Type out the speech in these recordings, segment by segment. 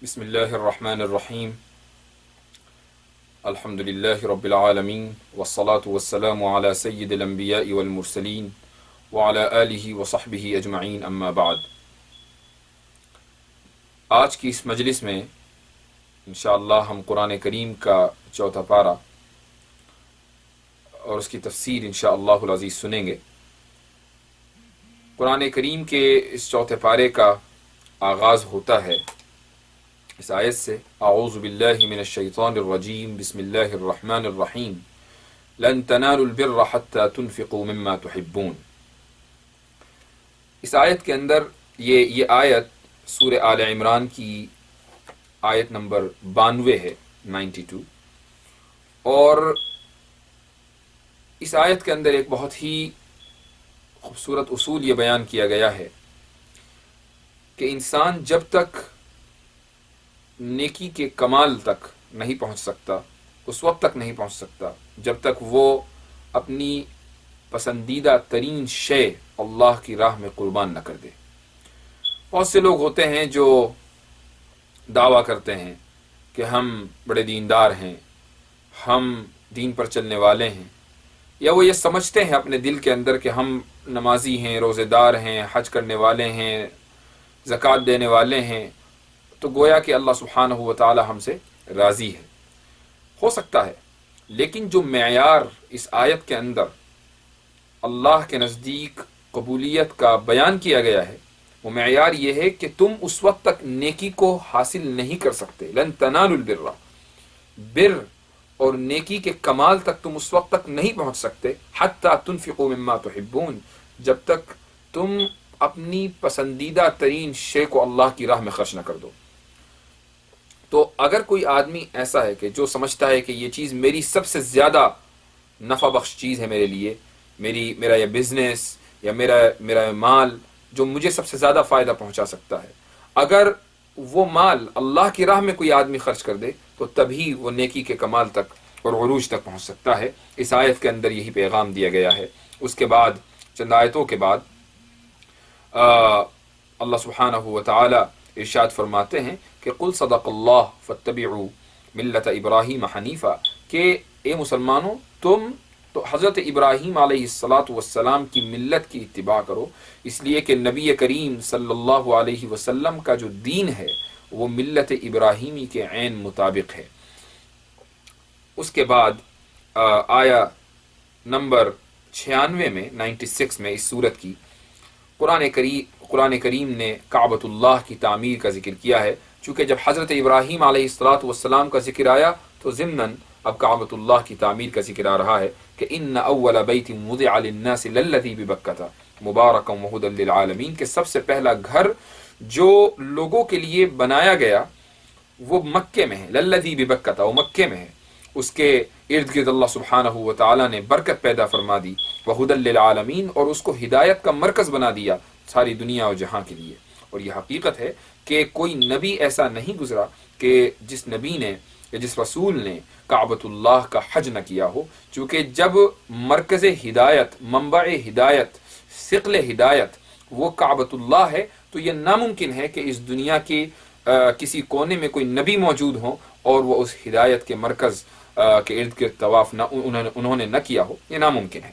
بسم اللہ الرحمن الرحیم الحمد للہ رب العالمین والصلاة والسلام علی سید الانبیاء والمرسلین وعلی آلہ وصحبہ اجمعین اما بعد۔ آج کی اس مجلس میں انشاءاللہ ہم قرآن کریم کا چوتھا پارہ اور اس کی تفسیر انشاءاللہ العزیز سنیں گے۔ قرآن کریم کے اس چوتھے پارے کا آغاز ہوتا ہے اس آیت سے، اعوذ باللہ من الشیطان الرجیم، بسم اللہ الرحمن الرحیم، لن تنالوا البر حتى تنفقوا مما تحبون۔ اس آیت کے اندر یہ آیت سورہ آل عمران کی آیت نمبر 92 ہے، 92، اور اس آیت کے اندر ایک بہت ہی خوبصورت اصول یہ بیان کیا گیا ہے کہ انسان جب تک نیکی کے کمال تک نہیں پہنچ سکتا، اس وقت تک نہیں پہنچ سکتا جب تک وہ اپنی پسندیدہ ترین شے اللہ کی راہ میں قربان نہ کر دے۔ بہت سے لوگ ہوتے ہیں جو دعویٰ کرتے ہیں کہ ہم بڑے دیندار ہیں، ہم دین پر چلنے والے ہیں، یا وہ یہ سمجھتے ہیں اپنے دل کے اندر کہ ہم نمازی ہیں، روزے دار ہیں، حج کرنے والے ہیں، زکوٰۃ دینے والے ہیں، تو گویا کہ اللہ سبحانہ و تعالی ہم سے راضی ہے۔ ہو سکتا ہے، لیکن جو معیار اس آیت کے اندر اللہ کے نزدیک قبولیت کا بیان کیا گیا ہے، وہ معیار یہ ہے کہ تم اس وقت تک نیکی کو حاصل نہیں کر سکتے، لن تنالوا البر، بر اور نیکی کے کمال تک تم اس وقت تک نہیں پہنچ سکتے، حتی تنفقوا مما تحبون، جب تک تم اپنی پسندیدہ ترین شے کو اللہ کی راہ میں خرچ نہ کر دو۔ تو اگر کوئی آدمی ایسا ہے کہ جو سمجھتا ہے کہ یہ چیز میری سب سے زیادہ نفع بخش چیز ہے میرے لیے، میرا یہ بزنس یا میرا مال جو مجھے سب سے زیادہ فائدہ پہنچا سکتا ہے، اگر وہ مال اللہ کی راہ میں کوئی آدمی خرچ کر دے تو تبھی وہ نیکی کے کمال تک اور عروج تک پہنچ سکتا ہے۔ اس آیت کے اندر یہی پیغام دیا گیا ہے۔ اس کے بعد چند آیتوں کے بعد اللہ سبحانہ و تعالی ارشاد فرماتے ہیں کہ قل صدق اللہ فاتبعوا ملت ابراہیم حنیفا، کہ اے مسلمانوں تم تو حضرت ابراہیم علیہ السلام کی ملت کی اتباع کرو، اس لیے کہ نبی کریم صلی اللہ علیہ وسلم کا جو دین ہے وہ ملت ابراہیمی کے عین مطابق ہے۔ اس کے بعد آیا نمبر 96 میں 96 میں اس سورت کی قرآن کریم نے کعبۃ اللہ کی تعمیر کا ذکر کیا ہے۔ چونکہ جب حضرت ابراہیم علیہ السلام کا ذکر آیا تو ضمناً اب کعبۃ اللہ کی تعمیر کا ذکر آ رہا ہے کہ ان اول بیت وضع للناس للذی ببکۃ مبارکا وہدی للعالمین، کہ سب سے پہلا گھر جو لوگوں کے لیے بنایا گیا وہ مکے میں ہے، للذی ببکۃ، وہ مکے میں ہے، اس کے ارد گرد اللہ سبحانہ و تعالی نے برکت پیدا فرما دی، وہدی للعالمین، اور اس کو ہدایت کا مرکز بنا دیا ساری دنیا اور جہاں کے لیے۔ اور یہ حقیقت ہے کہ کوئی نبی ایسا نہیں گزرا کہ جس نبی نے یا جس رسول نے کعبۃ اللہ کا حج نہ کیا ہو، چونکہ جب مرکز ہدایت، منبع ہدایت، ثقل ہدایت وہ کعبۃ اللہ ہے تو یہ ناممکن ہے کہ اس دنیا کے کسی کونے میں کوئی نبی موجود ہو اور وہ اس ہدایت کے مرکز کے ارد گرد طواف انہوں نے نہ کیا ہو، یہ ناممکن ہے۔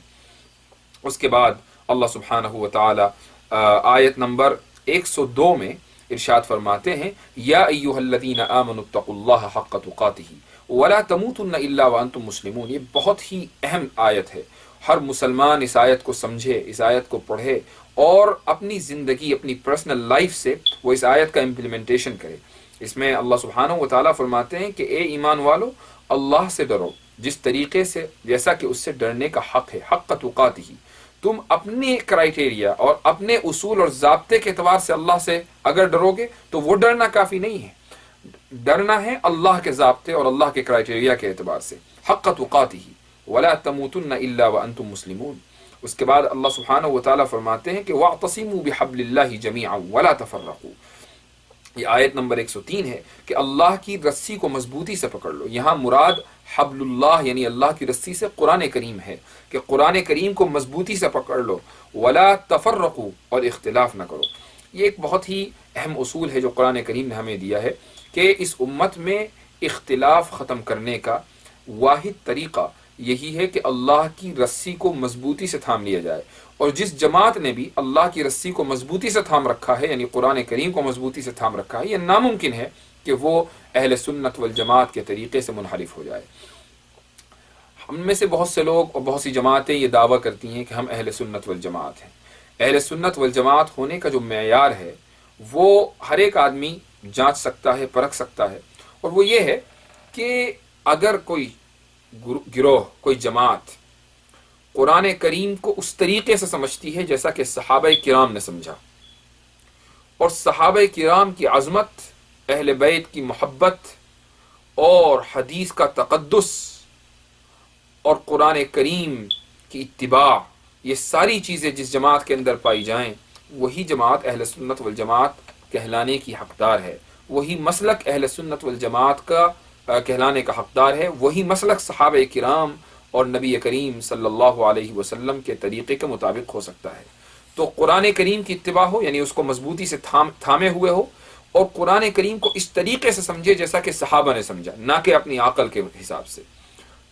اس کے بعد اللہ سبحانہ و تعالی آیت نمبر 102 میں ارشاد فرماتے ہیں یا ایھا الذین آمنوا اتقوا اللہ حق تقاتہ ولا تموتن الا وانتم مسلمون۔ یہ بہت ہی اہم آیت ہے، ہر مسلمان اس آیت کو سمجھے، اس آیت کو پڑھے اور اپنی زندگی، اپنی پرسنل لائف سے وہ اس آیت کا امپلیمنٹیشن کرے۔ اس میں اللہ سبحانہ و تعالیٰ فرماتے ہیں کہ اے ایمان والو، اللہ سے ڈرو جس طریقے سے جیسا کہ اس سے ڈرنے کا حق ہے، حق تقاتہ۔ تم اپنے کرائیٹیریا اور اپنے اصول اور ضابطے کے اعتبار سے اللہ سے اگر ڈرو گے تو وہ ڈرنا کافی نہیں ہے، ڈرنا ہے اللہ کے ضابطے اور اللہ کے کرائیٹیریا کے اعتبار سے، حق تقاتہ ولا تموتن الا وانتم مسلمون۔ اس کے بعد اللہ سبحانہ و تعالیٰ فرماتے ہیں کہ واعتصموا بحبل اللہ جميعا ولا تفرقوا۔ یہ آیت نمبر 103 ہے کہ اللہ کی رسی کو مضبوطی سے پکڑ لو۔ یہاں مراد حبل اللہ یعنی اللہ کی رسی سے قرآن کریم ہے کہ قرآن کریم کو مضبوطی سے پکڑ لو، ولا تفرقوا، اور اختلاف نہ کرو۔ یہ ایک بہت ہی اہم اصول ہے جو قرآن کریم نے ہمیں دیا ہے کہ اس امت میں اختلاف ختم کرنے کا واحد طریقہ یہی ہے کہ اللہ کی رسی کو مضبوطی سے تھام لیا جائے، اور جس جماعت نے بھی اللہ کی رسی کو مضبوطی سے تھام رکھا ہے، یعنی قرآن کریم کو مضبوطی سے تھام رکھا ہے، یہ ناممکن ہے کہ وہ اہل سنت والجماعت کے طریقے سے منحرف ہو جائے۔ ہم میں سے بہت سے لوگ اور بہت سی جماعتیں یہ دعویٰ کرتی ہیں کہ ہم اہل سنت والجماعت ہیں۔ اہل سنت والجماعت ہونے کا جو معیار ہے وہ ہر ایک آدمی جانچ سکتا ہے، پرکھ سکتا ہے، اور وہ یہ ہے کہ اگر کوئی گروہ، کوئی جماعت قرآن کریم کو اس طریقے سے سمجھتی ہے جیسا کہ صحابہ کرام نے سمجھا، اور صحابہ کرام کی عظمت، اہل بیت کی محبت اور حدیث کا تقدس اور قرآن کریم کی اتباع، یہ ساری چیزیں جس جماعت کے اندر پائی جائیں، وہی جماعت اہل سنت والجماعت کہلانے کی حقدار ہے، وہی مسلک اہل سنت والجماعت کا کہلانے کا حقدار ہے، وہی مسلک صحابہ کرام اور نبی کریم صلی اللہ علیہ وسلم کے طریقے کے مطابق ہو سکتا ہے۔ تو قرآن کریم کی اتباع ہو، یعنی اس کو مضبوطی سے تھامے ہوئے ہو، اور قرآن کریم کو اس طریقے سے سمجھے جیسا کہ صحابہ نے سمجھا، نہ کہ اپنی عقل کے حساب سے۔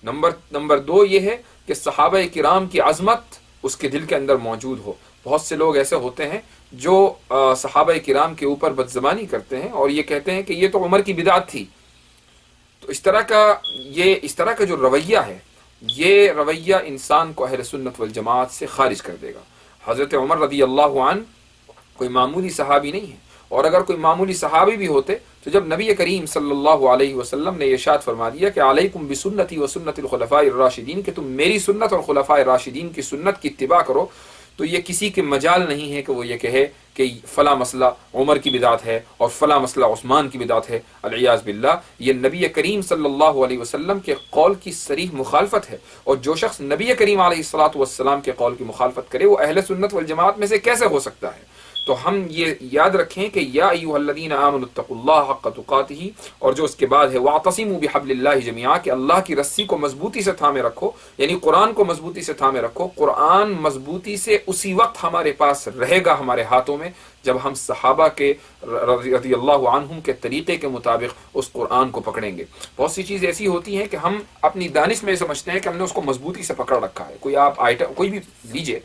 نمبر دو یہ ہے کہ صحابہ کرام کی عظمت اس کے دل کے اندر موجود ہو۔ بہت سے لوگ ایسے ہوتے ہیں جو صحابہ کرام کے اوپر بدزبانی کرتے ہیں اور یہ کہتے ہیں کہ یہ تو عمر کی بدعت تھی۔ تو اس طرح کا جو رویہ ہے، یہ رویہ انسان کو اہل سنت والجماعت سے خارج کر دے گا۔ حضرت عمر رضی اللہ عنہ کوئی معمولی صحابی نہیں ہے، اور اگر کوئی معمولی صحابی بھی ہوتے تو جب نبی کریم صلی اللہ علیہ وسلم نے ارشاد فرما دیا کہ علیکم بسنتی و سنت الخلفاء الراشدین، کہ تم میری سنت اور خلفاء الراشدین کی سنت کی اتباع کرو، تو یہ کسی کے مجال نہیں ہے کہ وہ یہ کہے کہ فلاں مسئلہ عمر کی بدعت ہے اور فلاں مسئلہ عثمان کی بدعت ہے، العیاذ باللہ۔ یہ نبی کریم صلی اللہ علیہ وسلم کے قول کی صریح مخالفت ہے، اور جو شخص نبی کریم علیہ الصلاۃ والسلام کے قول کی مخالفت کرے وہ اہل سنت والجماعت میں سے کیسے ہو سکتا ہے؟ تو ہم یہ یاد رکھیں کہ یا ایھا الذین آمنوا اتقوا اللہ حق تقاتہ، اور جو اس کے بعد ہے واعتصموا بحبل اللہ جميعا، کہ اللہ کی رسی کو مضبوطی سے تھامے رکھو، یعنی قرآن کو مضبوطی سے تھامے رکھو۔ قرآن مضبوطی سے اسی وقت ہمارے پاس رہے گا، ہمارے ہاتھوں میں، جب ہم صحابہ کے رضی اللہ عنہم کے طریقے کے مطابق اس قرآن کو پکڑیں گے۔ بہت سی چیز ایسی ہوتی ہیں کہ ہم اپنی دانش میں سمجھتے ہیں کہ ہم نے اس کو مضبوطی سے پکڑ رکھا ہے۔ کوئی آپ آئٹم کوئی بھی لیجئے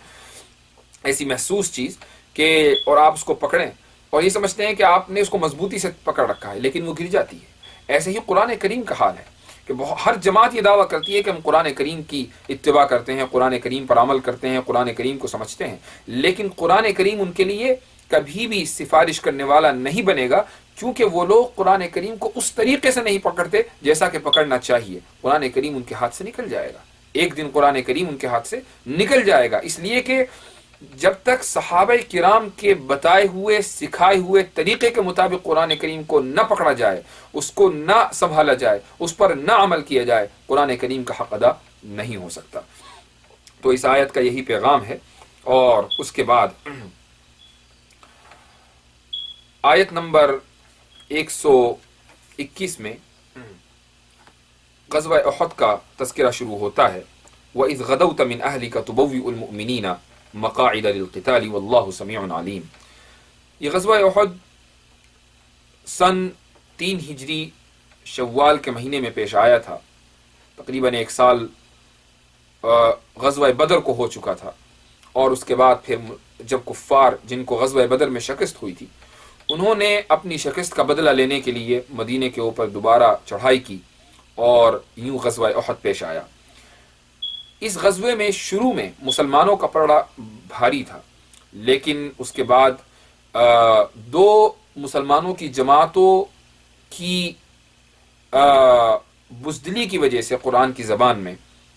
ایسی محسوس چیز کہ اور آپ اس کو پکڑیں اور یہ سمجھتے ہیں کہ آپ نے اس کو مضبوطی سے پکڑ رکھا ہے، لیکن وہ گر جاتی ہے۔ ایسے ہی قرآن کریم کا حال ہے کہ ہر جماعت یہ دعویٰ کرتی ہے کہ ہم قرآن کریم کی اتباع کرتے ہیں، قرآن کریم پر عمل کرتے ہیں، قرآن کریم کو سمجھتے ہیں، لیکن قرآن کریم ان کے لیے کبھی بھی سفارش کرنے والا نہیں بنے گا، کیونکہ وہ لوگ قرآن کریم کو اس طریقے سے نہیں پکڑتے جیسا کہ پکڑنا چاہیے۔ قرآن کریم ان کے ہاتھ سے نکل جائے گا، ایک دن قرآن کریم ان کے ہاتھ سے نکل جائے گا، اس لیے کہ جب تک صحابہ کرام کے بتائے ہوئے سکھائے ہوئے طریقے کے مطابق قرآن کریم کو نہ پکڑا جائے، اس کو نہ سنبھالا جائے، اس پر نہ عمل کیا جائے، قرآن کریم کا حق ادا نہیں ہو سکتا۔ تو اس آیت کا یہی پیغام ہے۔ اور اس کے بعد آیت نمبر 121 میں غزوہ احد کا تذکرہ شروع ہوتا ہے، وَإِذْ غَدَوْتَ مِنْ أَهْلِكَ تُبَوِّئُ الْمُؤْمِنِينَ مقاعد للقتال واللہ سمیع علیم۔ یہ غزوہ احد سن 3 ہجری شوال کے مہینے میں پیش آیا تھا۔ تقریباً 1 سال غزوہ بدر کو ہو چکا تھا، اور اس کے بعد پھر جب کفار جن کو غزوہ بدر میں شکست ہوئی تھی، انہوں نے اپنی شکست کا بدلہ لینے کے لیے مدینے کے اوپر دوبارہ چڑھائی کی، اور یوں غزوہ احد پیش آیا۔ اس غزوے میں شروع میں مسلمانوں کا پڑا بھاری تھا، لیکن اس کے بعد 2 مسلمانوں کی جماعتوں کی بزدلی کی وجہ سے قرآن کی زبان میں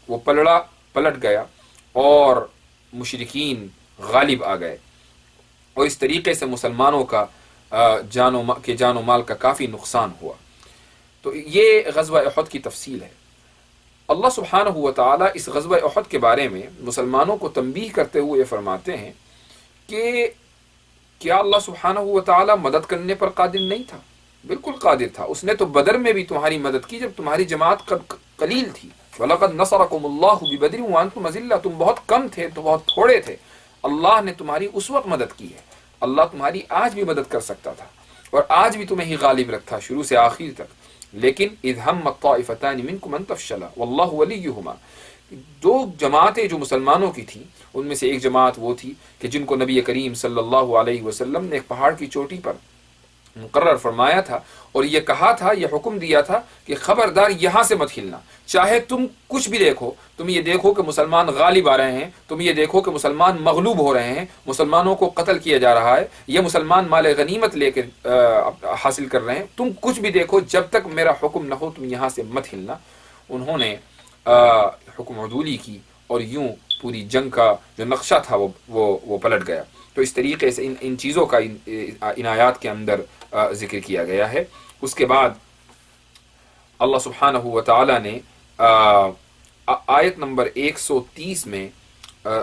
وہ پلٹ گیا، اور مشرکین غالب آ گئے، اور اس طریقے سے مسلمانوں کا جان و مال کا کافی نقصان ہوا۔ تو یہ غزوہ احد کی تفصیل ہے۔ اللہ سبحانہ و تعالیٰ اس غزوہ احد کے بارے میں مسلمانوں کو تنبیہ کرتے ہوئے فرماتے ہیں کہ کیا اللہ سبحانہ و تعالیٰ مدد کرنے پر قادر نہیں تھا؟ بالکل قادر تھا۔ اس نے تو بدر میں بھی تمہاری مدد کی جب تمہاری جماعت قلیل تھی۔ وَلَقَدْ نَصَرَكُمُ اللَّهُ بِبَدْرٍ وَأَنْتُمْ أَذِلَّةٌ، تم بہت کم تھے، تو بہت تھوڑے تھے، اللہ نے تمہاری اس وقت مدد کی ہے۔ اللہ تمہاری آج بھی مدد کر سکتا تھا اور آج بھی تمہیں ہی غالب رکھتا شروع سے آخر تک، لیکن اذ ہمت طائفتان منکم ان تفشلا واللہ ولیہما، دو جماعتیں جو مسلمانوں کی تھیں ان میں سے ایک جماعت وہ تھی کہ جن کو نبی کریم صلی اللہ علیہ وسلم نے ایک پہاڑ کی چوٹی پر مقرر فرمایا تھا اور یہ کہا تھا، یہ حکم دیا تھا کہ خبردار یہاں سے مت ہلنا، چاہے تم کچھ بھی دیکھو، تم یہ دیکھو کہ مسلمان غالب آ رہے ہیں، تم یہ دیکھو کہ مسلمان مغلوب ہو رہے ہیں، مسلمانوں کو قتل کیا جا رہا ہے، یہ مسلمان مال غنیمت لے کے حاصل کر رہے ہیں، تم کچھ بھی دیکھو، جب تک میرا حکم نہ ہو تم یہاں سے مت ہلنا۔ انہوں نے حکم عدولی کی اور یوں پوری جنگ کا جو نقشہ تھا وہ پلٹ گیا۔ تو اس طریقے سے ان چیزوں کا ان آیات کے اندر ذکر کیا گیا ہے۔ اس کے بعد اللہ سبحانہ و تعالی نے آیت نمبر 130 میں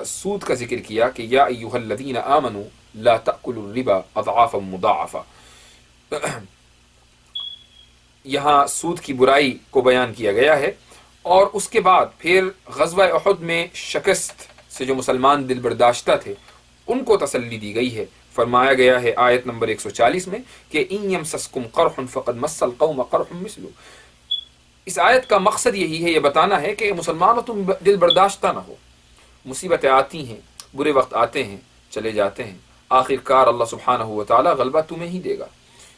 سود کا ذکر کیا کہ یا ایھا الذین آمنوا لا تأکلوا الربا اضعافا مضاعفا، یہاں سود کی برائی کو بیان کیا گیا ہے۔ اور اس کے بعد پھر غزوہ احد میں شکست سے جو مسلمان دل برداشتہ تھے ان کو تسلی دی گئی ہے۔ فرمایا گیا ہے آیت نمبر 140 میں کہ ان یمسسکم قرح فقد مس القوم قرح مثلہ، اس آیت کا مقصد یہی ہے، یہ بتانا ہے کہ مسلمانوں تم دل برداشتہ نہ ہو، مصیبتیں آتی ہیں، برے وقت آتے ہیں، چلے جاتے ہیں، آخر کار اللہ سبحانہ و تعالی غلبہ تمہیں ہی دے گا،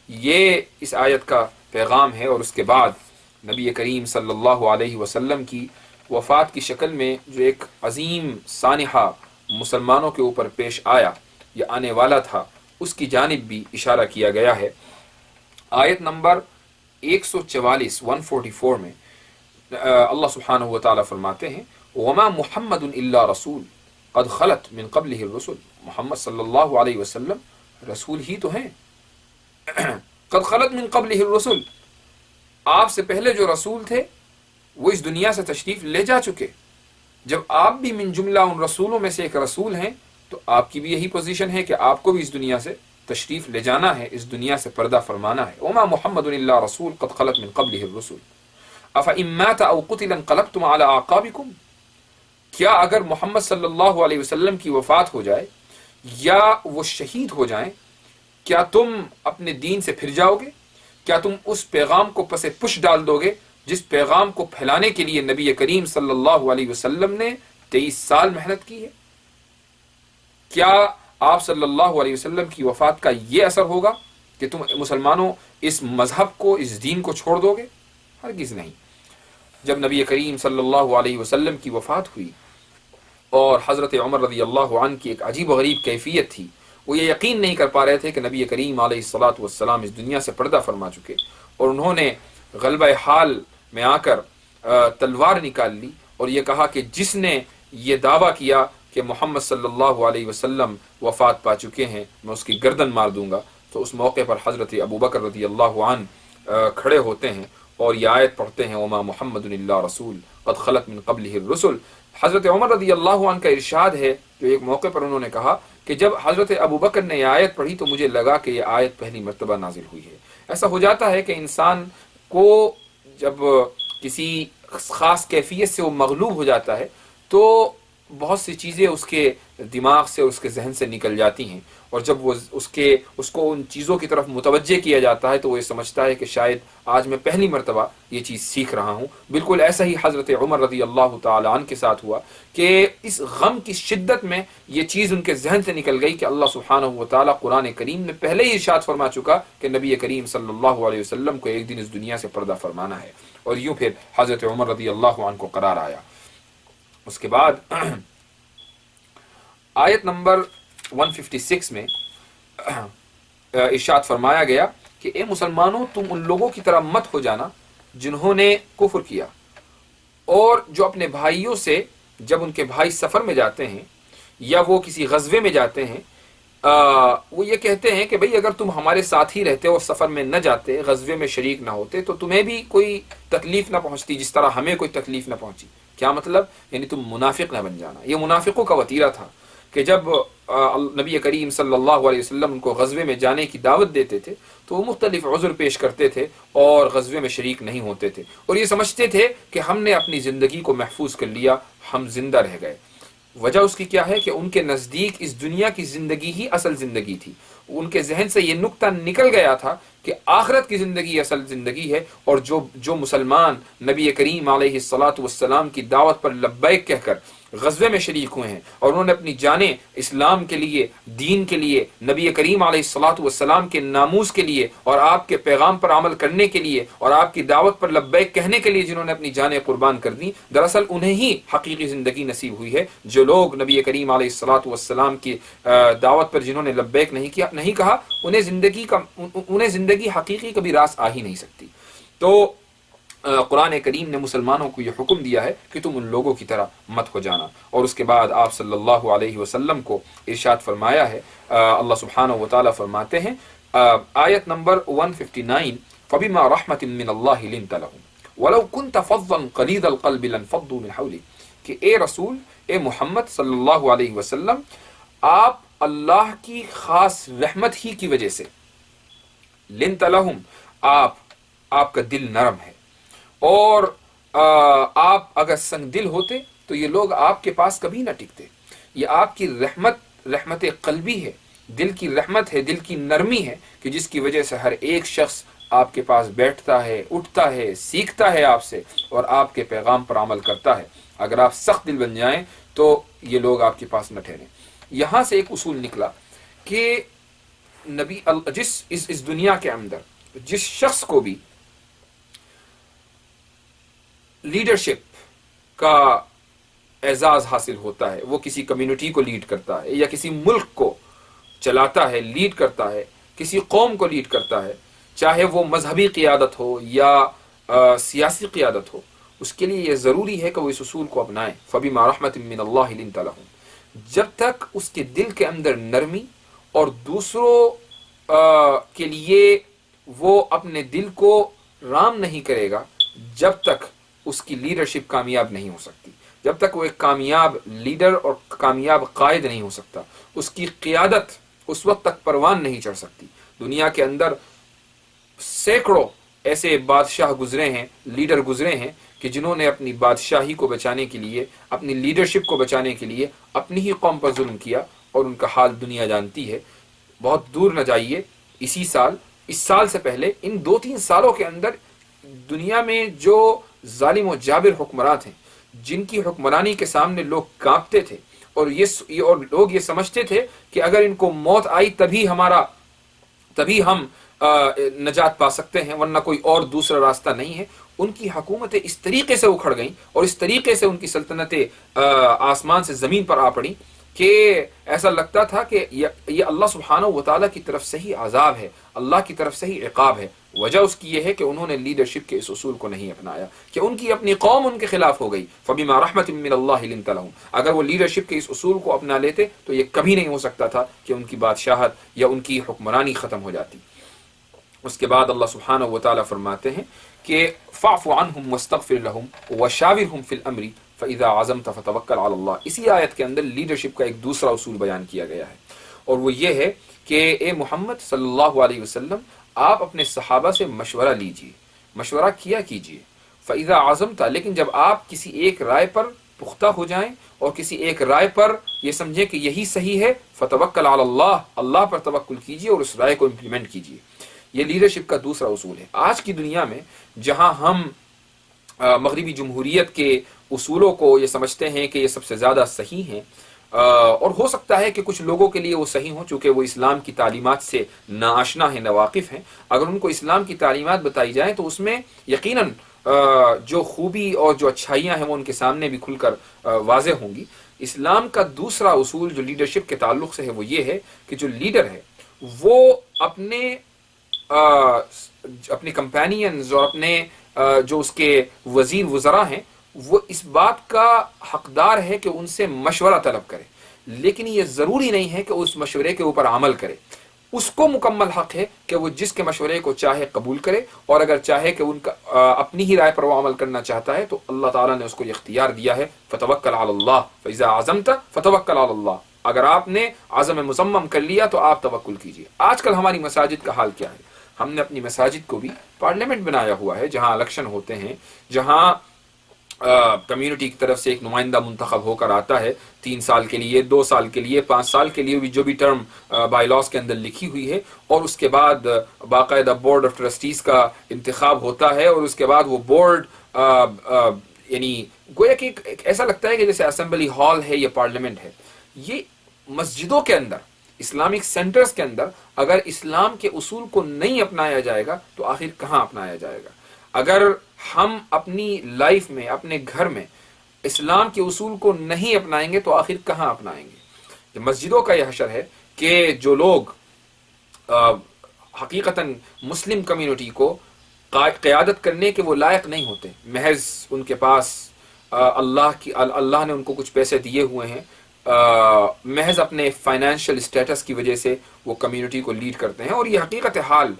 یہ اس آیت کا پیغام ہے۔ اور اس کے بعد نبی کریم صلی اللہ علیہ وسلم کی وفات کی شکل میں جو ایک عظیم سانحہ مسلمانوں کے اوپر پیش آیا یا آنے والا تھا، اس کی جانب بھی اشارہ کیا گیا ہے۔ آیت نمبر 144 میں اللہ سبحانہ و تعالی فرماتے ہیں وما محمد الا رسول قد خلت من قبلہ الرسل، محمد صلی اللہ علیہ وسلم رسول ہی تو ہیں، قد خلت من قبلہ الرسل، آپ سے پہلے جو رسول تھے وہ اس دنیا سے تشریف لے جا چکے، جب آپ بھی من جملہ ان رسولوں میں سے ایک رسول ہیں تو آپ کی بھی یہی پوزیشن ہے کہ آپ کو بھی اس دنیا سے تشریف لے جانا ہے، اس دنیا سے پردہ فرمانا ہے۔ وما محمد الا رسول قد خلت من قبلہ الرسل افإن مات او قتل انقلبتم على اعقابکم، کیا اگر محمد صلی اللہ علیہ وسلم کی وفات ہو جائے یا وہ شہید ہو جائیں، کیا تم اپنے دین سے پھر جاؤ گے؟ کیا تم اس پیغام کو پس پش ڈال دو گے جس پیغام کو پھیلانے کے لیے نبی کریم صلی اللہ علیہ وسلم نے 23 سال محنت کی ہے؟ کیا آپ صلی اللہ علیہ وسلم کی وفات کا یہ اثر ہوگا کہ تم مسلمانوں اس مذہب کو، اس دین کو چھوڑ دو گے؟ ہرگز نہیں۔ جب نبی کریم صلی اللہ علیہ وسلم کی وفات ہوئی اور حضرت عمر رضی اللہ عنہ کی ایک عجیب و غریب کیفیت تھی، وہ یہ یقین نہیں کر پا رہے تھے کہ نبی کریم علیہ الصلاۃ والسلام اس دنیا سے پردہ فرما چکے، اور انہوں نے غلبہ حال میں آ کر تلوار نکال لی اور یہ کہا کہ جس نے یہ دعویٰ کیا کہ محمد صلی اللہ علیہ وسلم وفات پا چکے ہیں میں اس کی گردن مار دوں گا، تو اس موقع پر حضرت ابوبکر رضی اللہ عنہ کھڑے ہوتے ہیں اور یہ آیت پڑھتے ہیں وما محمد الا رسول قد خلت من قبلہ الرسل۔ حضرت عمر رضی اللہ عنہ کا ارشاد ہے جو ایک موقع پر انہوں نے کہا کہ جب حضرت ابوبکر نے یہ آیت پڑھی تو مجھے لگا کہ یہ آیت پہلی مرتبہ نازل ہوئی ہے۔ ایسا ہو جاتا ہے کہ انسان کو جب کسی خاص کیفیت سے وہ مغلوب ہو جاتا ہے تو بہت سی چیزیں اس کے دماغ سے اور اس کے ذہن سے نکل جاتی ہیں، اور جب وہ اس کو ان چیزوں کی طرف متوجہ کیا جاتا ہے تو وہ یہ سمجھتا ہے کہ شاید آج میں پہلی مرتبہ یہ چیز سیکھ رہا ہوں۔ بالکل ایسا ہی حضرت عمر رضی اللہ تعالی عنہ کے ساتھ ہوا کہ اس غم کی شدت میں یہ چیز ان کے ذہن سے نکل گئی کہ اللہ سبحانہ و تعالی قرآن کریم میں پہلے ہی ارشاد فرما چکا کہ نبی کریم صلی اللہ علیہ وسلم کو ایک دن اس دنیا سے پردہ فرمانا ہے، اور یوں پھر حضرت عمر رضی اللہ عنہ کو قرار آیا۔ اس کے بعد آیت نمبر 156 میں ارشاد فرمایا گیا کہ اے مسلمانوں تم ان لوگوں کی طرح مت ہو جانا جنہوں نے کفر کیا اور جو اپنے بھائیوں سے جب ان کے بھائی سفر میں جاتے ہیں یا وہ کسی غزوے میں جاتے ہیں وہ یہ کہتے ہیں کہ بھئی اگر تم ہمارے ساتھ ہی رہتے اور سفر میں نہ جاتے، غزوے میں شریک نہ ہوتے تو تمہیں بھی کوئی تکلیف نہ پہنچتی جس طرح ہمیں کوئی تکلیف نہ پہنچی۔ کیا مطلب؟ یعنی تم منافق نہ بن جانا۔ یہ منافقوں کا وتیرہ تھا کہ جب نبی کریم صلی اللہ علیہ وسلم ان کو غزوے میں جانے کی دعوت دیتے تھے تو وہ مختلف عذر پیش کرتے تھے اور غزوے میں شریک نہیں ہوتے تھے، اور یہ سمجھتے تھے کہ ہم نے اپنی زندگی کو محفوظ کر لیا، ہم زندہ رہ گئے۔ وجہ اس کی کیا ہے کہ ان کے نزدیک اس دنیا کی زندگی ہی اصل زندگی تھی. ان کے ذہن سے یہ نقطہ نکل گیا تھا کہ آخرت کی زندگی اصل زندگی ہے. اور جو مسلمان نبی کریم علیہ الصلاۃ والسلام کی دعوت پر لبیک کہہ کر غزوے میں شریک ہوئے ہیں اور انہوں نے اپنی جانیں اسلام کے لیے، دین کے لیے، نبی کریم علیہ الصلاۃ والسلام کے ناموس کے لیے اور آپ کے پیغام پر عمل کرنے کے لیے اور آپ کی دعوت پر لبیک کہنے کے لیے جنہوں نے اپنی جانیں قربان کر دیں، دراصل انہیں ہی حقیقی زندگی نصیب ہوئی ہے. جو لوگ نبی کریم علیہ الصلاۃ والسلام کی دعوت پر جنہوں نے لبیک نہیں کہا، انہیں زندگی حقیقی کبھی راس آ ہی نہیں سکتی. تو قرآن کریم نے مسلمانوں کو یہ حکم دیا ہے کہ تم ان لوگوں کی طرح مت ہو جانا. اور اس کے بعد آپ صلی اللہ علیہ وسلم کو ارشاد فرمایا ہے، اللہ سبحانہ و تعالیٰ فرماتے ہیں آیت نمبر 159، فَبِمَا رَحْمَةٍ مِّنَ اللَّهِ لِنْتَ لَهُمْ وَلَوْ كُنْتَ فَظًّا غَلِيظَ الْقَلْبِ لَانفَضُّوا مِنْ حَوْلِكَ، کہ اے رسول، اے محمد صلی اللہ علیہ وسلم، آپ اللہ کی خاص رحمت ہی کی وجہ سے، لِنْتَ لَهُمْ، آپ کا دل نرم ہے، اور آپ اگر سنگ دل ہوتے تو یہ لوگ آپ کے پاس کبھی نہ ٹکتے. یہ آپ کی رحمت قلبی ہے، دل کی رحمت ہے، دل کی نرمی ہے کہ جس کی وجہ سے ہر ایک شخص آپ کے پاس بیٹھتا ہے، اٹھتا ہے، سیکھتا ہے آپ سے اور آپ کے پیغام پر عمل کرتا ہے. اگر آپ سخت دل بن جائیں تو یہ لوگ آپ کے پاس نہ ٹھہریں. یہاں سے ایک اصول نکلا کہ نبی اس دنیا کے اندر جس شخص کو بھی لیڈرشپ کا اعزاز حاصل ہوتا ہے، وہ کسی کمیونٹی کو لیڈ کرتا ہے یا کسی ملک کو چلاتا ہے، لیڈ کرتا ہے، کسی قوم کو لیڈ کرتا ہے، چاہے وہ مذہبی قیادت ہو یا سیاسی قیادت ہو، اس کے لیے یہ ضروری ہے کہ وہ اس اصول کو اپنائیں. فَبِمَا رَحْمَةٍ مِّنَ اللَّهِ لِنْتَ لَهُمْ. جب تک اس کے دل کے اندر نرمی اور دوسروں کے لیے وہ اپنے دل کو رام نہیں کرے گا، جب تک اس کی لیڈرشپ کامیاب نہیں ہو سکتی. جب تک وہ ایک کامیاب لیڈر اور کامیاب قائد نہیں ہو سکتا، اس کی قیادت اس وقت تک پروان نہیں چڑھ سکتی. دنیا کے اندر سینکڑوں ایسے بادشاہ گزرے ہیں، لیڈر گزرے ہیں کہ جنہوں نے اپنی بادشاہی کو بچانے کے لیے، اپنی لیڈرشپ کو بچانے کے لیے اپنی ہی قوم پر ظلم کیا، اور ان کا حال دنیا جانتی ہے. بہت دور نہ جائیے، اس سال سے پہلے، ان 2-3 سالوں کے اندر دنیا میں جو ظالم و جابر حکمران ہیں، جن کی حکمرانی کے سامنے لوگ کانپتے تھے اور لوگ یہ سمجھتے تھے کہ اگر ان کو موت آئی تبھی ہم نجات پا سکتے ہیں، ورنہ کوئی اور دوسرا راستہ نہیں ہے، ان کی حکومتیں اس طریقے سے اکھڑ گئیں اور اس طریقے سے ان کی سلطنتیں آسمان سے زمین پر آ پڑیں کہ ایسا لگتا تھا کہ یہ اللہ سبحانہ و تعالیٰ کی طرف سے ہی عذاب ہے، اللہ کی طرف سے ہی عقاب ہے. وجہ اس کی یہ ہے کہ انہوں نے لیڈرشپ کے اس اصول کو نہیں اپنایا، کہ ان کی اپنی قوم ان کے خلاف ہو گئی. فَبِمَا رَحْمَةٍ مِّنَ اللَّهِ لِنْتَ لَهُمْ. اگر وہ لیڈرشپ کے اس اصول کو اپنا لیتے تو یہ کبھی نہیں ہو سکتا تھا کہ ان کی بادشاہت یا ان کی حکمرانی ختم ہو جاتی. اس کے بعد اللہ سبحانہ و تعالیٰ فرماتے ہیں کہ فَاعْفُ عَنْهُمْ وَاسْتَغْفِرْ لَهُمْ وَشَاوِرْهُمْ فِي الْأَمْرِ فَإِذَا عَزَمْتَ فَتَوَكَّلْ عَلَى اللَّهِ. اسی آیت کے اندر لیڈرشپ کا ایک دوسرا اصول بیان کیا گیا ہے، اور وہ یہ ہے کہ اے محمد صلی اللہ علیہ وسلم، آپ اپنے صحابہ سے مشورہ لیجئے، مشورہ کیا کیجئے. فَإِذَا عَزَمْتَ، لیکن جب آپ کسی ایک رائے پر پختہ ہو جائیں اور کسی ایک رائے پر یہ سمجھیں کہ یہی صحیح ہے، فَتَوَكَّلْ عَلَى اللَّهِ، اللہ پر توکل کیجئے اور اس رائے کو امپلیمنٹ کیجئے. یہ لیڈرشپ کا دوسرا اصول ہے. آج کی دنیا میں جہاں ہم مغربی جمہوریت کے اصولوں کو یہ سمجھتے ہیں کہ یہ سب سے زیادہ صحیح ہیں، اور ہو سکتا ہے کہ کچھ لوگوں کے لیے وہ صحیح ہوں چونکہ وہ اسلام کی تعلیمات سے ناآشنا ہیں، ناواقف ہیں. اگر ان کو اسلام کی تعلیمات بتائی جائیں تو اس میں یقیناً جو خوبی اور جو اچھائیاں ہیں وہ ان کے سامنے بھی کھل کر واضح ہوں گی. اسلام کا دوسرا اصول جو لیڈرشپ کے تعلق سے ہے وہ یہ ہے کہ جو لیڈر ہے وہ اپنے کمپینینز اور اپنے جو اس کے وزیر وزراء ہیں وہ اس بات کا حقدار ہے کہ ان سے مشورہ طلب کرے، لیکن یہ ضروری نہیں ہے کہ اس مشورے کے اوپر عمل کرے. اس کو مکمل حق ہے کہ وہ جس کے مشورے کو چاہے قبول کرے، اور اگر چاہے کہ ان کا اپنی ہی رائے پر وہ عمل کرنا چاہتا ہے تو اللہ تعالیٰ نے اس کو یہ اختیار دیا ہے. فَتَوَكَّلْ عَلَى اللَّهِ فَإِذَا عَزَمْتَ فَتَوَكَّلْ عَلَى اللَّهِ. اگر آپ نے عزم مصمم کر لیا تو آپ توکل کیجیے. آج کل ہماری مساجد کا حال کیا ہے؟ ہم نے اپنی مساجد کو بھی پارلیمنٹ بنایا ہوا ہے، جہاں الیکشن ہوتے ہیں، جہاں کمیونٹی کی طرف سے ایک نمائندہ منتخب ہو کر آتا ہے 3 سال کے لیے، 2 سال کے لیے، 5 سال کے لیے بھی، جو بھی ٹرم بائی لاس کے اندر لکھی ہوئی ہے، اور اس کے بعد باقاعدہ بورڈ آف ٹرسٹیز کا انتخاب ہوتا ہے، اور اس کے بعد وہ بورڈ یعنی گویا کہ ایسا لگتا ہے کہ جیسے اسمبلی ہال ہے یا پارلیمنٹ ہے. یہ مسجدوں کے اندر، اسلامک سینٹرز کے اندر اگر اسلام کے اصول کو نہیں اپنایا جائے گا تو آخر کہاں اپنایا جائے گا؟ اگر ہم اپنی لائف میں، اپنے گھر میں اسلام کے اصول کو نہیں اپنائیں گے تو آخر کہاں اپنائیں گے؟ مسجدوں کا یہ حشر ہے کہ جو لوگ حقیقتاً مسلم کمیونٹی کو قیادت کرنے کے وہ لائق نہیں ہوتے، محض ان کے پاس اللہ نے ان کو کچھ پیسے دیے ہوئے ہیں، محض اپنے فائنینشیل اسٹیٹس کی وجہ سے وہ کمیونٹی کو لیڈ کرتے ہیں. اور یہ حقیقت حال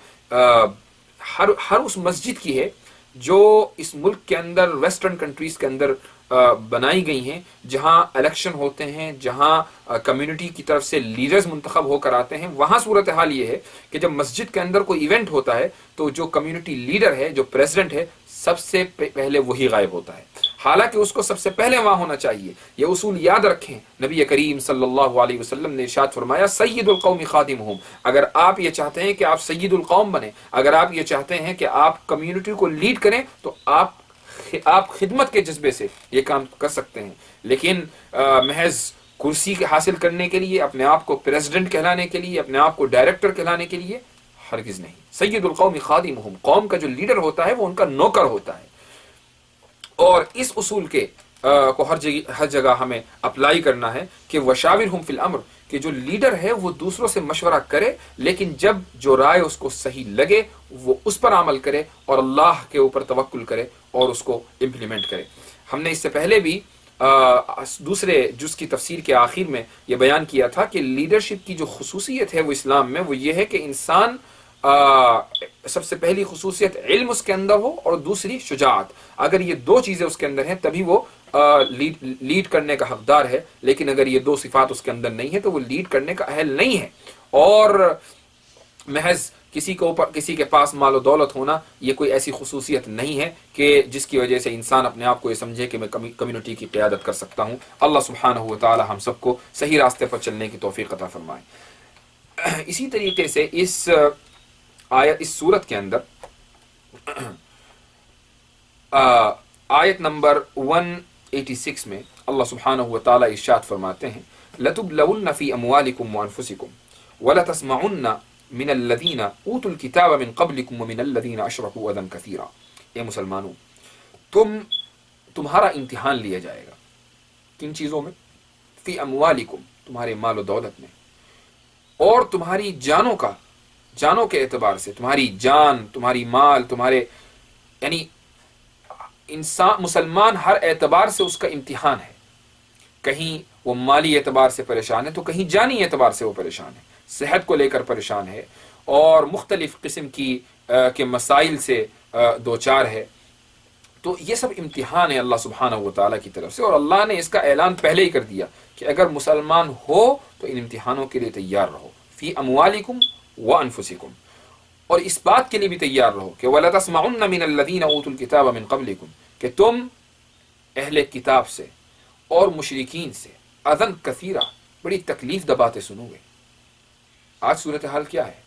ہر اس مسجد کی ہے جو اس ملک کے اندر، ویسٹرن کنٹریز کے اندر بنائی گئی ہیں، جہاں الیکشن ہوتے ہیں، جہاں کمیونٹی کی طرف سے لیڈرز منتخب ہو کر آتے ہیں. وہاں صورتحال یہ ہے کہ جب مسجد کے اندر کوئی ایونٹ ہوتا ہے تو جو کمیونٹی لیڈر ہے، جو پریزیڈنٹ ہے، سب سے پہلے وہی غائب ہوتا ہے، حالانکہ اس کو سب سے پہلے وہاں ہونا چاہیے. یہ اصول یاد رکھیں، نبی کریم صلی اللہ علیہ وسلم نے ارشاد فرمایا سید القوم خادمہم. اگر آپ یہ چاہتے ہیں کہ آپ سید القوم بنیں، اگر آپ یہ چاہتے ہیں کہ آپ کمیونٹی کو لیڈ کریں، تو آپ خدمت کے جذبے سے یہ کام کر سکتے ہیں. لیکن محض کرسی کے حاصل کرنے کے لیے، اپنے آپ کو پریزیڈنٹ کہلانے کے لیے، اپنے آپ کو ڈائریکٹر کہلانے کے لیے ہرگز نہیں. سید القوم خادمہم، قوم کا جو لیڈر ہوتا ہے وہ ان کا نوکر ہوتا ہے. اور اس اصول کے کو ہر جگہ ہمیں اپلائی کرنا ہے کہ وشاورہم فی الامر، کہ جو لیڈر ہے وہ دوسروں سے مشورہ کرے، لیکن جب جو رائے اس کو صحیح لگے وہ اس پر عمل کرے اور اللہ کے اوپر توکل کرے اور اس کو امپلیمنٹ کرے. ہم نے اس سے پہلے بھی دوسرے جز کی تفسیر کے آخر میں یہ بیان کیا تھا کہ لیڈرشپ کی جو خصوصیت ہے وہ اسلام میں وہ یہ ہے کہ انسان سب سے پہلی خصوصیت علم اس کے اندر ہو اور دوسری شجاعت. اگر یہ 2 چیزیں اس کے اندر ہیں تبھی وہ لیڈ کرنے کا حقدار ہے، لیکن اگر یہ 2 صفات اس کے اندر نہیں ہے تو وہ لیڈ کرنے کا اہل نہیں ہے. اور محض کسی کے پاس مال و دولت ہونا یہ کوئی ایسی خصوصیت نہیں ہے کہ جس کی وجہ سے انسان اپنے آپ کو یہ سمجھے کہ میں کمیونٹی کی قیادت کر سکتا ہوں. اللہ سبحانہ و تعالی ہم سب کو صحیح راستے پر چلنے کی توفیق عطا فرمائے. اسی طریقے سے اس صورت کے اندر آیت نمبر 186 میں اللہ سبحانہ و تعالی ارشاد فرماتے ہیں لَتُبْلَوُنَّ فِي أَمْوَالِكُمْ وَأَنفُسِكُمْ وَلَتَسْمَعُنَّ مِنَ الَّذِينَ أُوتُوا الْكِتَابَ مِنْ قَبْلِكُمْ وَمِنَ الَّذِينَ أَشْرَكُوا أَذًى كَثِيرًا. اے مسلمانوں، تمہارا امتحان لیا جائے گا. کن چیزوں میں؟ فی اموالکم، تمہارے مال و دولت میں، اور تمہاری جانوں کے اعتبار سے. تمہاری جان، تمہاری مال، تمہارے یعنی انسان مسلمان ہر اعتبار سے اس کا امتحان ہے. کہیں وہ مالی اعتبار سے پریشان ہے تو کہیں جانی اعتبار سے وہ پریشان ہے، صحت کو لے کر پریشان ہے اور مختلف قسم کے مسائل سے دوچار ہے. تو یہ سب امتحان ہے اللہ سبحانہ و تعالیٰ کی طرف سے، اور اللہ نے اس کا اعلان پہلے ہی کر دیا کہ اگر مسلمان ہو تو ان امتحانوں کے لیے تیار رہو. فی اموالکم وانفسکم، اور اس بات کے لیے بھی تیار رہو کہ وَلَتَسْمَعُنَّ مِنَ الَّذِينَ أُوتُوا الْكِتَابَ مِنْ قَبْلِكُمْ، کہ تم اہل کتاب سے اور مشرکین سے اذًا کثیرا، بڑی تکلیف دہ باتیں سنو گے. آج صورتحال کیا ہے؟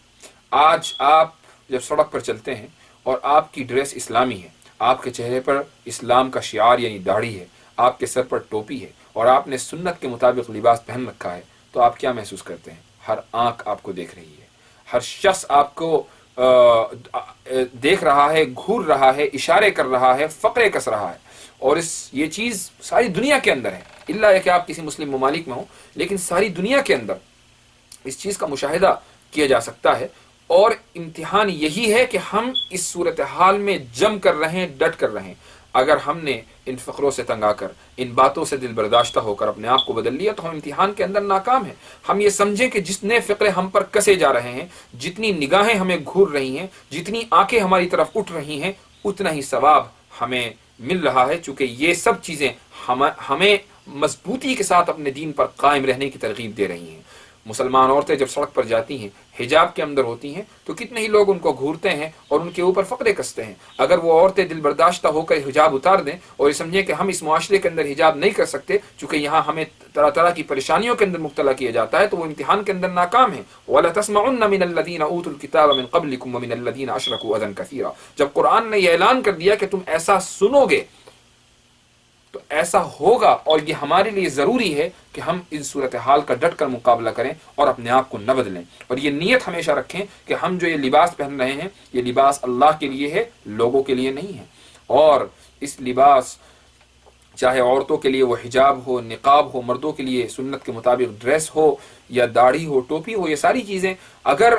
آج آپ جب سڑک پر چلتے ہیں اور آپ کی ڈریس اسلامی ہے، آپ کے چہرے پر اسلام کا شعار یعنی داڑھی ہے، آپ کے سر پر ٹوپی ہے اور آپ نے سنت کے مطابق لباس پہن رکھا ہے، تو آپ کیا محسوس کرتے ہیں؟ ہر آنکھ آپ کو دیکھ رہی ہے، ہر شخص آپ کو دیکھ رہا ہے، گھور رہا ہے، اشارے کر رہا ہے، فقرے کس رہا ہے. اور یہ چیز ساری دنیا کے اندر ہے، الا کہ آپ کسی مسلم ممالک میں ہوں، لیکن ساری دنیا کے اندر اس چیز کا مشاہدہ کیا جا سکتا ہے. اور امتحان یہی ہے کہ ہم اس صورتحال میں جم کر رہیں، ڈٹ کر رہیں. اگر ہم نے ان فقروں سے تنگ آ کر، ان باتوں سے دل برداشتہ ہو کر اپنے آپ کو بدل لیا تو ہم امتحان کے اندر ناکام ہیں. ہم یہ سمجھیں کہ جتنے فقرے ہم پر کسے جا رہے ہیں، جتنی نگاہیں ہمیں گھور رہی ہیں، جتنی آنکھیں ہماری طرف اٹھ رہی ہیں، اتنا ہی ثواب ہمیں مل رہا ہے، چونکہ یہ سب چیزیں ہمیں مضبوطی کے ساتھ اپنے دین پر قائم رہنے کی ترغیب دے رہی ہیں. مسلمان عورتیں جب سڑک پر جاتی ہیں حجاب کے اندر ہوتی ہیں تو کتنے ہی لوگ ان کو گھورتے ہیں اور ان کے اوپر فقرے کستے ہیں. اگر وہ عورتیں دل برداشتہ ہو کر حجاب اتار دیں اور یہ سمجھیں کہ ہم اس معاشرے کے اندر حجاب نہیں کر سکتے چونکہ یہاں ہمیں طرح طرح کی پریشانیوں کے اندر مبتلا کیا جاتا ہے، تو وہ امتحان کے اندر ناکام ہیں. وَلَتَسْمَعُنَّ مِنَ الَّذِينَ أُوتُوا الْكِتَابَ مِنْ قَبْلِكُمْ وَمِنَ الَّذِينَ أَشْرَكُوا أَذًى كَثِيرًا. جب قرآن نے یہ اعلان کر دیا کہ تم ایسا سنو گے تو ایسا ہوگا، اور یہ ہمارے لیے ضروری ہے کہ ہم ان صورتحال کا ڈٹ کر مقابلہ کریں اور اپنے آپ کو نہ بدلیں، اور یہ نیت ہمیشہ رکھیں کہ ہم جو یہ لباس پہن رہے ہیں یہ لباس اللہ کے لیے ہے، لوگوں کے لیے نہیں ہے. اور اس لباس چاہے عورتوں کے لیے وہ حجاب ہو، نقاب ہو، مردوں کے لیے سنت کے مطابق ڈریس ہو یا داڑھی ہو، ٹوپی ہو، یہ ساری چیزیں اگر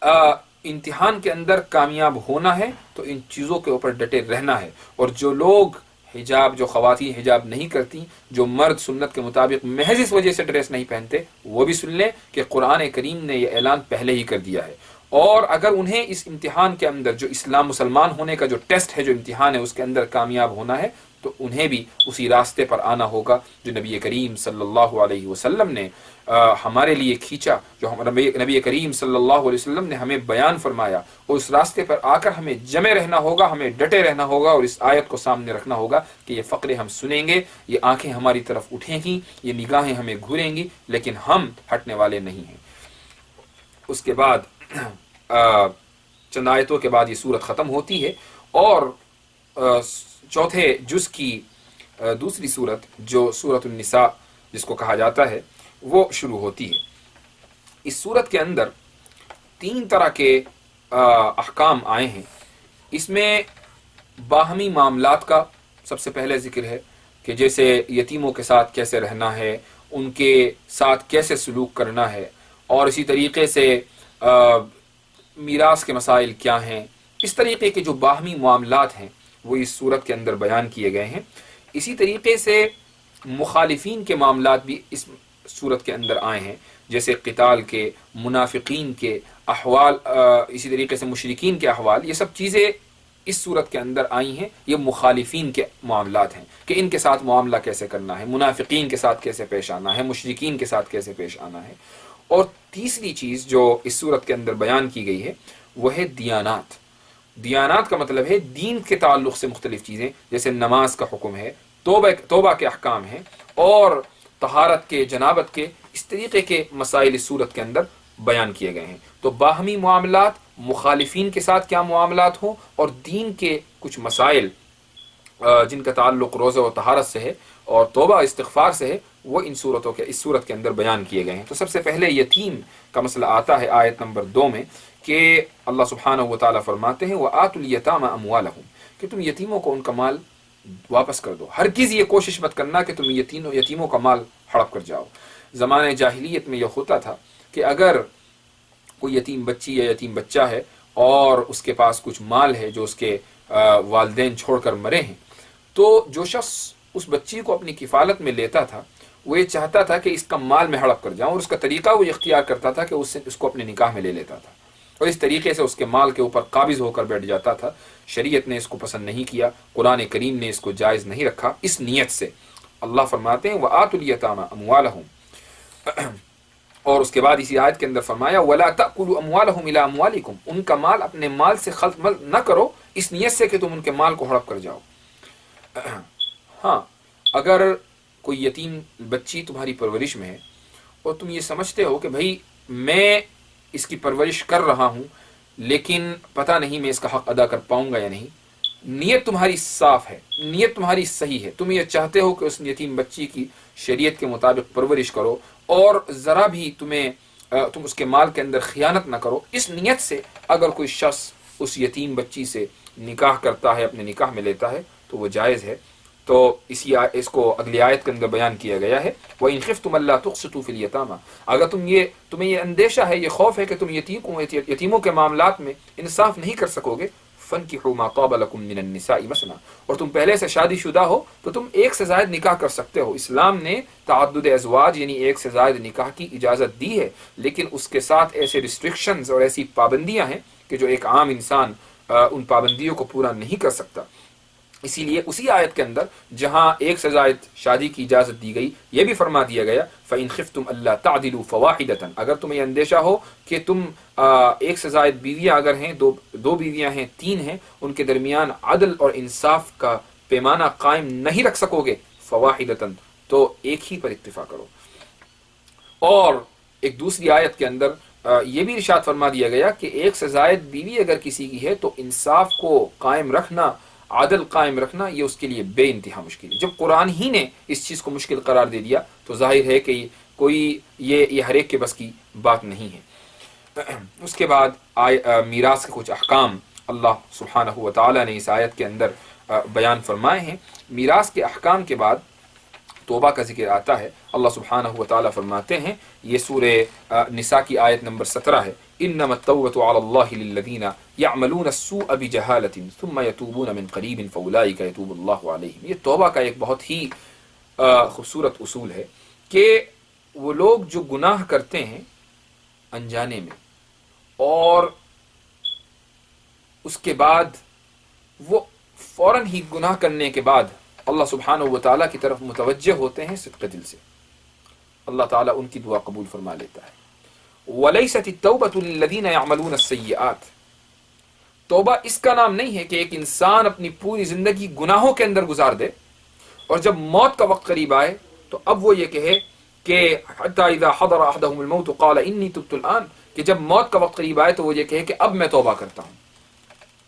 امتحان کے اندر کامیاب ہونا ہے تو ان چیزوں کے اوپر ڈٹے رہنا ہے. اور جو لوگ حجاب، جو خواتین حجاب نہیں کرتی، جو مرد سنت کے مطابق محض اس وجہ سے ڈریس نہیں پہنتے، وہ بھی سن لیں کہ قرآن کریم نے یہ اعلان پہلے ہی کر دیا ہے. اور اگر انہیں اس امتحان کے اندر جو اسلام مسلمان ہونے کا جو ٹیسٹ ہے، جو امتحان ہے، اس کے اندر کامیاب ہونا ہے تو انہیں بھی اسی راستے پر آنا ہوگا جو نبی کریم صلی اللہ علیہ وسلم نے ہمارے لیے کھینچا، جو نبی کریم صلی اللہ علیہ وسلم نے ہمیں بیان فرمایا. اور اس راستے پر آ کر ہمیں جمے رہنا ہوگا، ہمیں ڈٹے رہنا ہوگا، اور اس آیت کو سامنے رکھنا ہوگا کہ یہ فقرے ہم سنیں گے، یہ آنکھیں ہماری طرف اٹھیں گی، یہ نگاہیں ہمیں گھوریں گی، لیکن ہم ہٹنے والے نہیں ہیں. اس کے بعد چند آیتوں کے بعد یہ سورت ختم ہوتی ہے، اور چوتھے جز کی دوسری سورت جو سورت النساء جس کو کہا جاتا ہے وہ شروع ہوتی ہے. اس سورت کے اندر 3 طرح کے احکام آئے ہیں. اس میں باہمی معاملات کا سب سے پہلے ذکر ہے کہ جیسے یتیموں کے ساتھ کیسے رہنا ہے، ان کے ساتھ کیسے سلوک کرنا ہے، اور اسی طریقے سے میراث کے مسائل کیا ہیں. اس طریقے کے جو باہمی معاملات ہیں وہ اس صورت کے اندر بیان کیے گئے ہیں. اسی طریقے سے مخالفین کے معاملات بھی اس صورت کے اندر آئے ہیں، جیسے قتال کے، منافقین کے احوال، اسی طریقے سے مشرکین کے احوال. یہ سب چیزیں اس صورت کے اندر آئی ہیں. یہ مخالفین کے معاملات ہیں کہ ان کے ساتھ معاملہ کیسے کرنا ہے، منافقین کے ساتھ کیسے پیش آنا ہے، مشرکین کے ساتھ کیسے پیش آنا ہے. اور تیسری چیز جو اس صورت کے اندر بیان کی گئی ہے وہ ہے دیانات. دیانات کا مطلب ہے دین کے تعلق سے مختلف چیزیں، جیسے نماز کا حکم ہے، توبہ کے احکام ہیں، اور طہارت کے، جنابت کے، اس طریقے کے مسائل اس صورت کے اندر بیان کیے گئے ہیں. تو باہمی معاملات، مخالفین کے ساتھ کیا معاملات ہوں، اور دین کے کچھ مسائل جن کا تعلق روزہ و طہارت سے ہے اور توبہ استغفار سے ہے، وہ اس صورت کے اندر بیان کیے گئے ہیں. تو سب سے پہلے یتیم کا مسئلہ آتا ہے آیت نمبر 2 میں، کہ اللہ سبحانہ و تعالیٰ فرماتے ہیں وَآتُوا الْيَتَامَ أَمْوَالَهُمْ، کہ تم یتیموں کو ان کا مال واپس کر دو. ہرگز یہ کوشش مت کرنا کہ تم یتیموں کا مال ہڑپ کر جاؤ. زمانہ جاہلیت میں یہ ہوتا تھا کہ اگر کوئی یتیم بچی یا یتیم بچہ ہے اور اس کے پاس کچھ مال ہے جو اس کے والدین چھوڑ کر مرے ہیں، تو جو شخص اس بچی کو اپنی کفالت میں لیتا تھا وہ یہ چاہتا تھا کہ اس کا مال میں ہڑپ کر جاؤں، اور اس کا طریقہ وہ اختیار کرتا تھا کہ اس کو اپنے نکاح میں لے لیتا تھا، اور اس طریقے سے اس کے مال کے اوپر قابض ہو کر بیٹھ جاتا تھا. شریعت نے اس کو پسند نہیں کیا، قرآن کریم نے اس کو جائز نہیں رکھا. اس نیت سے اللہ فرماتے ہیں وَآتُوا الْيَتَامَ أَمْوَالَهُمْ، اور اس کے بعد اسی آیت کے اندر فرمایا وَلَا تَأْكُلُوا أَمْوَالَهُمْ إِلَىٰ أَمْوَالِكُمْ، ان کا مال اپنے مال سے خلط نہ کرو اس نیت سے کہ تم ان کے مال کو ہڑپ کر جاؤ. ہاں، اگر کوئی یتیم بچی تمہاری پرورش میں ہے اور تم یہ سمجھتے ہو کہ بھائی میں اس کی پرورش کر رہا ہوں لیکن پتہ نہیں میں اس کا حق ادا کر پاؤں گا یا نہیں، نیت تمہاری صاف ہے، نیت تمہاری صحیح ہے، تم یہ چاہتے ہو کہ اس یتیم بچی کی شریعت کے مطابق پرورش کرو اور ذرا بھی تم اس کے مال کے اندر خیانت نہ کرو، اس نیت سے اگر کوئی شخص اس یتیم بچی سے نکاح کرتا ہے، اپنے نکاح میں لیتا ہے تو وہ جائز ہے. تو اس کو اگلی آیت کے اندر بیان کیا گیا ہے وَإِنْ خِفْتُمْ أَلَّا تُقْسِطُوا فِي الْيَتَامَى، اگر تمہیں یہ اندیشہ ہے، یہ خوف ہے کہ تم یتیموں کے معاملات میں انصاف نہیں کر سکو گے، فَانْكِحُوا مَا طَابَ لَكُم مِّنَ النِّسَاءِ مَثْنًى، اور تم پہلے سے شادی شدہ ہو تو تم ایک سے زائد نکاح کر سکتے ہو. اسلام نے تعدد ازواج یعنی ایک سے زائد نکاح کی اجازت دی ہے، لیکن اس کے ساتھ ایسے ریسٹرکشنز اور ایسی پابندیاں ہیں کہ جو ایک عام انسان ان پابندیوں کو پورا نہیں کر سکتا. اسی لیے اسی آیت کے اندر جہاں ایک سے زائد شادی کی اجازت دی گئی، یہ بھی فرما دیا گیا فَإِنْ خِفْتُمْ أَلَّا تَعْدِلُوا فَوَاحِدَةً، اگر تمہیں یہ اندیشہ ہو کہ تم ایک سے زائد بیویاں اگر ہیں، دو بیویاں ہیں، تین ہیں، ان کے درمیان عدل اور انصاف کا پیمانہ قائم نہیں رکھ سکو گے، فَوَاحِدَةً، تو ایک ہی پر اکتفا کرو۔ اور ایک دوسری آیت کے اندر یہ بھی ارشاد فرما دیا گیا کہ ایک سے زائد بیوی اگر کسی کی ہے تو انصاف کو قائم رکھنا، عدل قائم رکھنا، یہ اس کے لیے بے انتہا مشکل ہے۔ جب قرآن ہی نے اس چیز کو مشکل قرار دے دیا تو ظاہر ہے کہ کوئی یہ ہر ایک کے بس کی بات نہیں ہے۔ اس کے بعد میراث کے کچھ احکام اللہ سبحانہ و تعالی نے اس آیت کے اندر بیان فرمائے ہیں۔ میراث کے احکام کے بعد توبہ کا ذکر آتا ہے۔ اللہ سبحانہ و تعالی فرماتے ہیں، یہ سورہ نساء کی آیت نمبر 17 ہے، انما التوبۃ علی اللہ للذین یعملون السوء بجہالۃ ثم یتوبون من قریب فاولئک یتوب اللہ علیہم۔ یہ توبہ کا ایک بہت ہی خوبصورت اصول ہے کہ وہ لوگ جو گناہ کرتے ہیں انجانے میں اور اس کے بعد وہ فوراً ہی گناہ کرنے کے بعد اللہ سبحانہ و تعالیٰ کی طرف متوجہ ہوتے ہیں صدق دل سے، اللہ تعالیٰ ان کی دعا قبول فرما لیتا ہے۔ وَلَيْسَتِ التَّوْبَةُ لِلَّذِينَ يَعْمَلُونَ السَّيِّئَاتِ، توبہ اس کا نام نہیں ہے کہ ایک انسان اپنی پوری زندگی گناہوں کے اندر گزار دے اور جب موت کا وقت قریب آئے تو اب وہ یہ کہے کہ حَتَّى إِذَا حَضَرَ أَحَدَهُمُ الْمَوْتُ قَالَ إِنِّي تُبْتُ الْآنَ، کہ جب موت کا وقت قریب آئے تو وہ یہ کہے کہ اب میں توبہ کرتا ہوں۔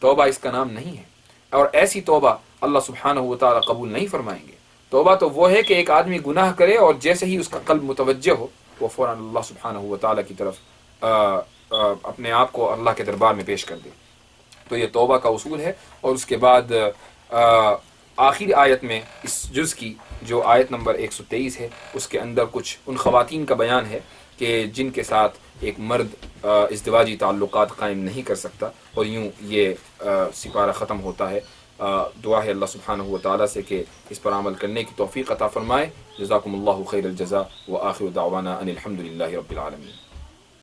توبہ اس کا نام نہیں ہے، اور ایسی توبہ اللہ سبحانہ و تعالیٰ قبول نہیں فرمائیں گے۔ توبہ تو وہ ہے کہ ایک آدمی گناہ کرے اور جیسے ہی اس کا قلب متوجہ ہو وہ فوراً اللہ سبحانہ و تعالیٰ کی طرف اپنے آپ کو اللہ کے دربار میں پیش کر دے۔ تو یہ توبہ کا اصول ہے۔ اور اس کے بعد آخری آیت میں اس جز کی جو آیت نمبر 123 ہے اس کے اندر کچھ ان خواتین کا بیان ہے کہ جن کے ساتھ ایک مرد ازدواجی تعلقات قائم نہیں کر سکتا، اور یوں یہ سپارہ ختم ہوتا ہے۔ دعا ہے اللہ سبحانہ و تعالیٰ سے کہ اس پر عمل کرنے کی توفیق عطا فرمائے۔ جزاکم اللہ خیر الجزاء وآخر دعوانا ان الحمد للہ رب العالمین۔